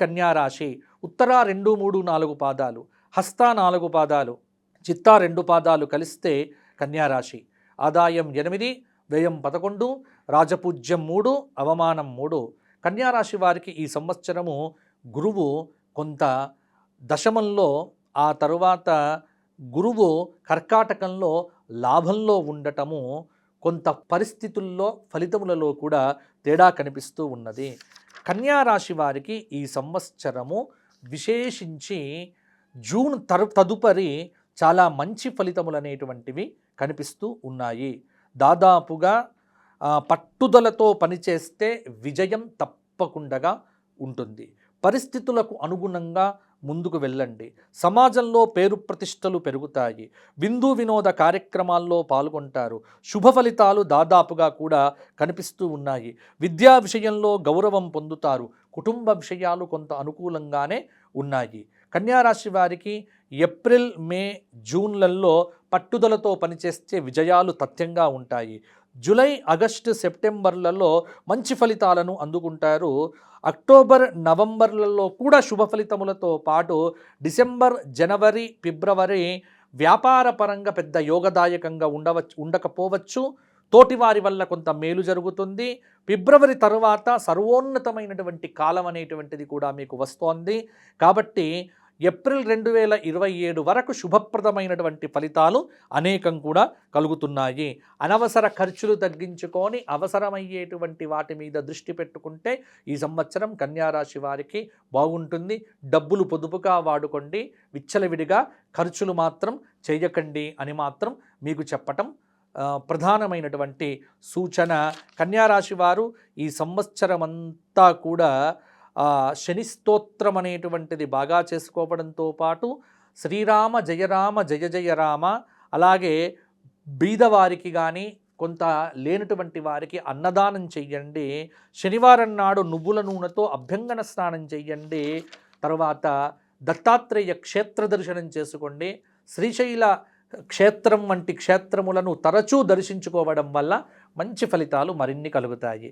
కన్యారాశి ఉత్తర 2, 3, 4 పాదాలు, హస్త 4 పాదాలు, చిత్తా 2 పాదాలు కలిస్తే కన్యారాశి. ఆదాయం 8, వ్యయం 11, రాజపూజ్యం 3, అవమానం 3. కన్యారాశి వారికి ఈ సంవత్సరము గురువు కొంత దశమంలో, ఆ తరువాత గురువు కర్కాటకంలో లాభంలో ఉండటము కొంత పరిస్థితుల్లో ఫలితములలో కూడా తేడా కనిపిస్తూ ఉన్నది. కన్యారాశి వారికి ఈ సంవత్సరము విశేషించి జూన్ తదుపరి చాలా మంచి ఫలితములు అనేటువంటివి కనిపిస్తూ ఉన్నాయి. దాదాపుగా పట్టుదలతో పనిచేస్తే విజయం తప్పకుండా ఉంటుంది. పరిస్థితులకు అనుగుణంగా ముందుకు వెళ్ళండి. సమాజంలో పేరు ప్రతిష్టలు పెరుగుతాయి. విందు వినోద కార్యక్రమాల్లో పాల్గొంటారు. శుభ ఫలితాలు దాదాపుగా కూడా కనిపిస్తూ ఉన్నాయి. విద్యా విషయంలో గౌరవం పొందుతారు. కుటుంబ విషయాలు కొంత అనుకూలంగానే ఉన్నాయి. కన్యారాశి వారికి ఏప్రిల్, మే, జూన్లలో పట్టుదలతో పనిచేస్తే విజయాలు తథ్యంగా ఉంటాయి. జూలై, ఆగస్టు, సెప్టెంబర్లలో మంచి ఫలితాలను అందుకుంటారు. అక్టోబర్, నవంబర్లలో కూడా శుభ ఫలితములతో పాటు డిసెంబర్, జనవరి, ఫిబ్రవరి వ్యాపారపరంగా పెద్ద యోగదాయకంగా ఉండకపోవచ్చు. తోటివారి వల్ల కొంత మేలు జరుగుతుంది. ఫిబ్రవరి తరువాత సర్వోన్నతమైనటువంటి కాలం అనేటువంటిది కూడా మీకు వస్తోంది. కాబట్టి ఏప్రిల్ 2027 వరకు శుభప్రదమైనటువంటి ఫలితాలు అనేకం కూడా కలుగుతున్నాయి. అనవసర ఖర్చులు తగ్గించుకొని అవసరమయ్యేటువంటి వాటి మీద దృష్టి పెట్టుకుంటే ఈ సంవత్సరం కన్యారాశి వారికి బాగుంటుంది. డబ్బులు పొదుపుగా వాడుకోండి, విచ్చలవిడిగా ఖర్చులు మాత్రం చేయకండి అని మాత్రం మీకు చెప్పటం ప్రధానమైనటువంటి సూచన. కన్యారాశి వారు ఈ సంవత్సరం అంతా కూడా శని స్తోత్రం అనేటువంటిది బాగా చేసుకోవడంతో పాటు శ్రీరామ జయరామ జయ జయ రామ, అలాగే బీదవారికి కానీ కొంత లేనటువంటి వారికి అన్నదానం చెయ్యండి. శనివారం నాడు నువ్వుల నూనెతో అభ్యంగన స్నానం చెయ్యండి. తర్వాత దత్తాత్రేయ క్షేత్ర దర్శనం చేసుకోండి. శ్రీశైల క్షేత్రం వంటి క్షేత్రములను తరచూ దర్శించుకోవడం వల్ల మంచి ఫలితాలు మరిన్ని కలుగుతాయి.